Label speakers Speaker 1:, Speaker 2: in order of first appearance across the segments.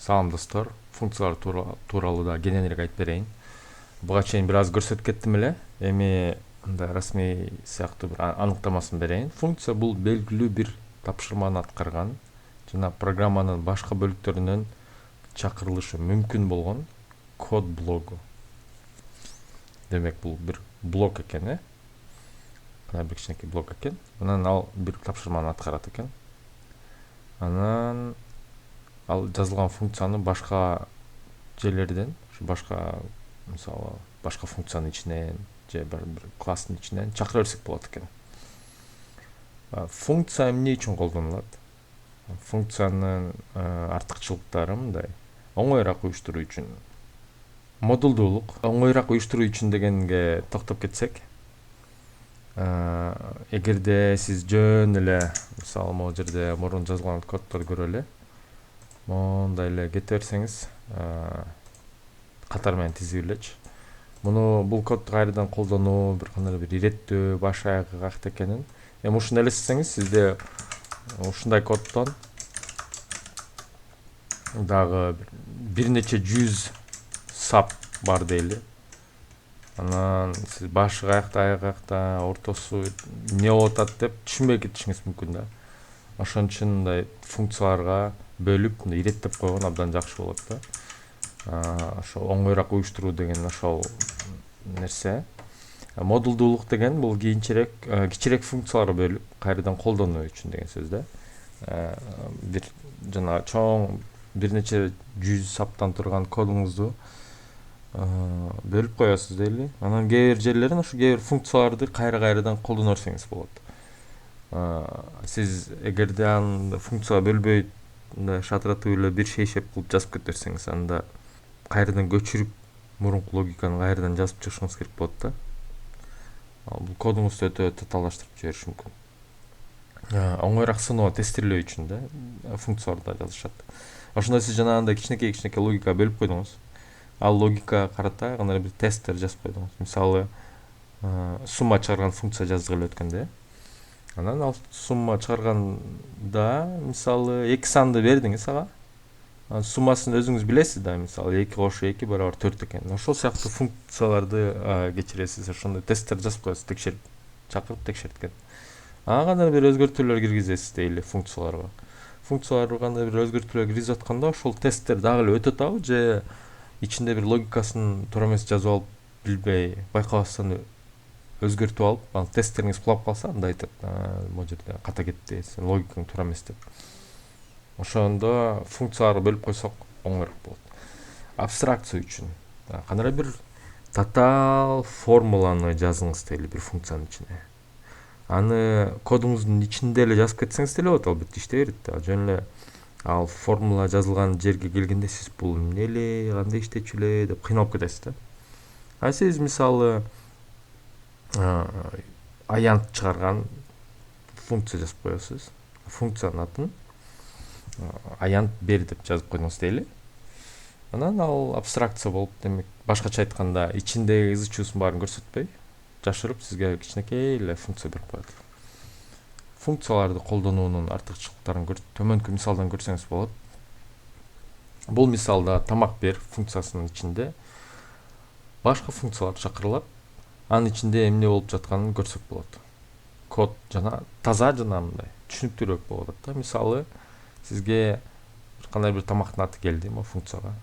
Speaker 1: Салам достор, функциялар тууралуу да кененирээк айтып берейин. Буга чейин бир аз көрсөтүп кеттим эле. Эми мындай расмий сыяктуу бир аныктамасын берейин. Функция бул белгилүү бир тапшырманы аткарган жана программанын башка бөлүктөрүнөн чакырылышы мүмкүн болгон код блогу. Демек бул бир блок экен, Мына бир кичинекей блок экен. Анан ал бир тапшырманы аткарат экен. Анан ал жазылган функцияны башка жерлерден, башка мисалы башка функциянын ичинен же бир класстын ичинен чакыра берсек болот экен. Функция эмне үчүн колдонулат? Функциянын артыкчылыктары мындай: оңоюраак уюштуруу үчүн. Модулдуулук, оңоюраак уюштуруу үчүн дегенге токтоп кетсек, эгерде сиз жөн эле мисалы могу жерде мурун жазылган коддорду көрөлү, мондай эле кете берсеңиз, катар менен тизип элечи. Бул кодду кайрадан колдонуу бир кандай бир иреттүү, баш аягы каякта экенин. Эми ушуну элестетсеңиз, сизде ушундай коддон дагы бир нече жүз сап бар дейли. Анан сиз башы каякта, аягы каякта, ортосу эмне болуп атат деп түшүнбөй кетишиңиз мүмкүн да. Ошон үчүн мындай функцияларга бөлүп иреттеп койгон абдан жакшы болот да. Ошо оңоюраак уюштуруу деген ошол нерсе. Модулдуулук деген бул кичирээк функцияларга бөлүп кайрадан колдонуу үчүн деген сөз да. Бир жана чоң бир нече жүз саптан турган кодуңузду бөлүп коесуз дейли. Анан кээ бир жерлерин ошо кээ бир функцияларды кайрадан колдоно берсеңиз болот. Сиз эгерде аны функцияга бөлбөй шатыратып эле бир шейшеп кылып жазып кете берсеңиз, анда кайрадан көчүрүп мурунку логиканы кайрадан жазып чыгышыңыз керек болот да. Бул кодуңузду өтө татаалдаштырып жибериши мүмкүн. Оңоюраак сыноо, тестирлөө үчүн да функцияларда жазышат. Ошондо сиз жанагындай кичинекей логика бөлүп койдуңуз. Ал логикага карата кандай бир тесттер жазып койдуңуз. Мисалы, сумма чыгарган функция жаздык эле өткөндө. Анан ал сумма чыгарганда мисалы 2 санды бердиңиз ага. Суммасын өзүңүз билесиз да, мисалы 2 кошуу 2 барабар 4 экен. Ошол сыяктуу функцияларды кечиресиз. Ошондой тесттер жазып коесуз, текшерип, чакырып текшерткен. Ага кандай бир өзгөртүүлөр киргизесиз дейли функцияларга. Функцияларга кандай бир өзгөртүүлөр киргизип атканда ошол тесттер дагы эле өтөт абы, же ичинде бир логикасын туура эмес жазып алып, билбей, байкабастан өзгөртүп алып, анан тесттериңиз кулап калса, анда айтат, могу жерде ката кетти, сен логикаң туура эмес деп. Ошондо функцияларга бөлүп койсок оңоюраак болот. Абстракция үчүн кандай бир татаал формуланы жазыңыз дейли бир функциянын ичине. Аны кодуңуздун ичинде эле жазып кетсеңиз деле болот, албетте иштей берет да. Жөн эле ал формула жазылган жерге келгенде сиз бул эмне эле, кандай иштечү эле деп кыйналып кетесиз да. Сиз мисалы аянт чыгарган функция жазып коесуз. Функциянын атын аянт бер деп жазып койдуңуз дейли. Анан ал абстракция болуп, демек башкача айтканда ичиндеги ызы чуусун баарын көрсөтпөй, жашырып сизге кичинекей эле функция берип коет. Функцияларды колдонуунун артыкчылыктарын төмөнкү мисалдан көрсөңүз болот. Бул мисалда тамак бер функциясынын ичинде башка функциялар чакырылат. Анын ичинде эмне болуп жатканын көрсөк болот. Код жана таза жана мындай түшүнүктүүрөөк болот да. Мисалы, сизге кандай бир тамактын аты келди мо функцияга.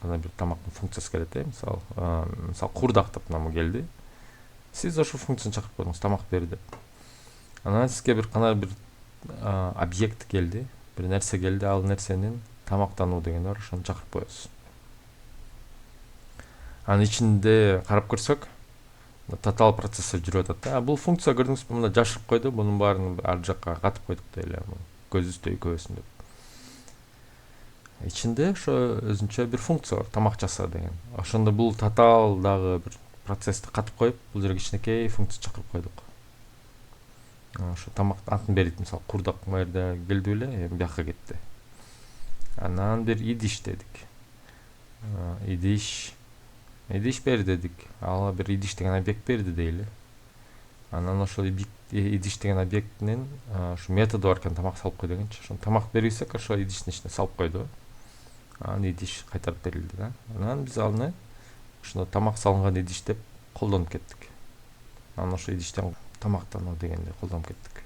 Speaker 1: Кандай бир тамактын функциясы келет, мисалы курдак деп намы келди. Сиз ошол функцияны чакырып койдуңуз, тамак бер деп. Анан сизге бир кандай бир объект келди, бир нерсе келди, ал нерсенин тамактануу деген бар, ошону чакырып коесуз. Анын ичинде карап көрсөк, татаал процессор жүрүп атат да. Бул функция көрдүңүзбү, мында жашырып койду, мунун баарын ар жакка катып койдук дейли, көзүбүздө экөөбүзүн деп. Ичинде ошо өзүнчө бир функция бар, тамак жаса деген. Ошондо бул татаал дагы бир процессти катып коюп, бул жерге кичинекей функция чакырып койдук. Ошо тамак атын бердик, мисалы курдак жерде келди эле, бияка кетти. Анан бир идиш дедик. Идиш бер дедик. Ала бир идиш деген объект берди дейли. Анан ошол идиш деген объекттин ушу методу бар экен, тамак салып кой дегенчи. Ошо тамак бербесек, ошо идиштин ичине салып койду. Анан идиш кайтарып берилди да. Анан биз аны ошондо тамак салынган идиш деп колдонуп кеттик. Анан ошо идиштен тамактануу дегенди колдонуп кеттик.